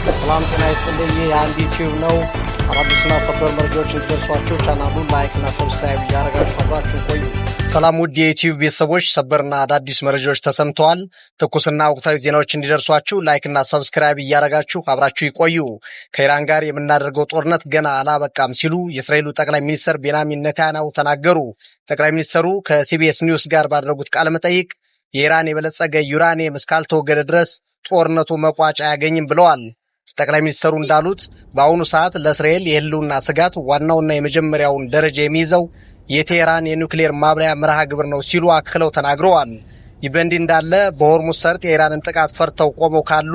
ሰላም ጤና ይስጥልኝ። የአንድ ዩቲዩብ ነው። አዳዲስና ሰበር መረጃዎች እንዲደርሷችሁ ቻናሉን ላይክ እና ሰብስክራይብ እያደረጋችሁ አብራችሁን ቆዩ። ሰላም ውድ የዩቲዩብ ቤተሰቦች፣ ሰበርና አዳዲስ መረጃዎች ተሰምተዋል። ትኩስና ወቅታዊ ዜናዎች እንዲደርሷችሁ ላይክ እና ሰብስክራይብ እያደረጋችሁ አብራችሁ ይቆዩ። ከኢራን ጋር የምናደርገው ጦርነት ገና አላበቃም ሲሉ የእስራኤሉ ጠቅላይ ሚኒስትር ቤንያሚን ኔታንያሁ ተናገሩ። ጠቅላይ ሚኒስትሩ ከሲቢኤስ ኒውስ ጋር ባደረጉት ቃለ መጠይቅ የኢራን የበለጸገ ዩራኒየም እስካልተወገደ ድረስ ጦርነቱ መቋጫ አያገኝም ብለዋል። ጠቅላይ ሚኒስትሩ እንዳሉት በአሁኑ ሰዓት ለእስራኤል የህልውና ስጋት ዋናውና የመጀመሪያውን ደረጃ የሚይዘው የቴህራን የኒውክሌር ማብለያ መርሃ ግብር ነው ሲሉ አክለው ተናግረዋል። ይህ በእንዲህ እንዳለ በሆርሙዝ ሰርጥ የኢራንን ጥቃት ፈርተው ቆመው ካሉ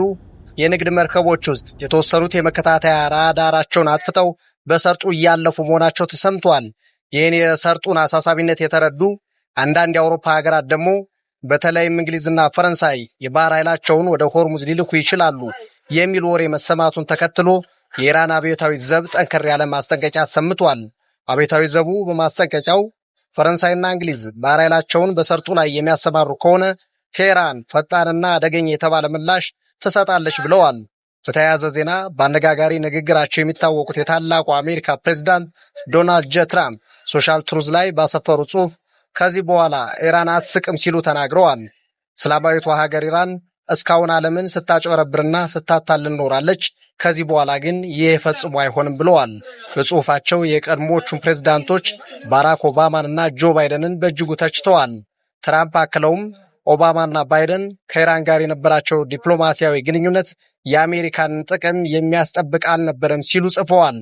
የንግድ መርከቦች ውስጥ የተወሰኑት የመከታተያ ራዳራቸውን አጥፍተው በሰርጡ እያለፉ መሆናቸው ተሰምቷል። ይህን የሰርጡን አሳሳቢነት የተረዱ አንዳንድ የአውሮፓ ሀገራት ደግሞ በተለይም እንግሊዝና ፈረንሳይ የባህር ኃይላቸውን ወደ ሆርሙዝ ሊልኩ ይችላሉ የሚል ወሬ መሰማቱን ተከትሎ የኢራን አብዮታዊ ዘብ ጠንከር ያለ ማስጠንቀቂያ ሰምቷል። አብዮታዊ ዘቡ በማስጠንቀቂያው ፈረንሳይና እንግሊዝ ባህር ኃይላቸውን በሰርጡ ላይ የሚያሰማሩ ከሆነ ቴህራን ፈጣንና አደገኛ የተባለ ምላሽ ትሰጣለች ብለዋል። በተያያዘ ዜና በአነጋጋሪ ንግግራቸው የሚታወቁት የታላቁ አሜሪካ ፕሬዝዳንት ዶናልድ ጄ ትራምፕ ሶሻል ትሩዝ ላይ ባሰፈሩ ጽሑፍ ከዚህ በኋላ ኢራን አትስቅም ሲሉ ተናግረዋል። እስላማዊቷ ሀገር ኢራን እስካሁን ዓለምን ስታጭበረብርና ስታታልል ኖራለች። ከዚህ በኋላ ግን ይህ ፈጽሞ አይሆንም ብለዋል። በጽሑፋቸው የቀድሞዎቹን ፕሬዝዳንቶች ባራክ ኦባማንና ጆ ባይደንን በእጅጉ ተችተዋል። ትራምፕ አክለውም ኦባማና ባይደን ከኢራን ጋር የነበራቸው ዲፕሎማሲያዊ ግንኙነት የአሜሪካንን ጥቅም የሚያስጠብቅ አልነበረም ሲሉ ጽፈዋል።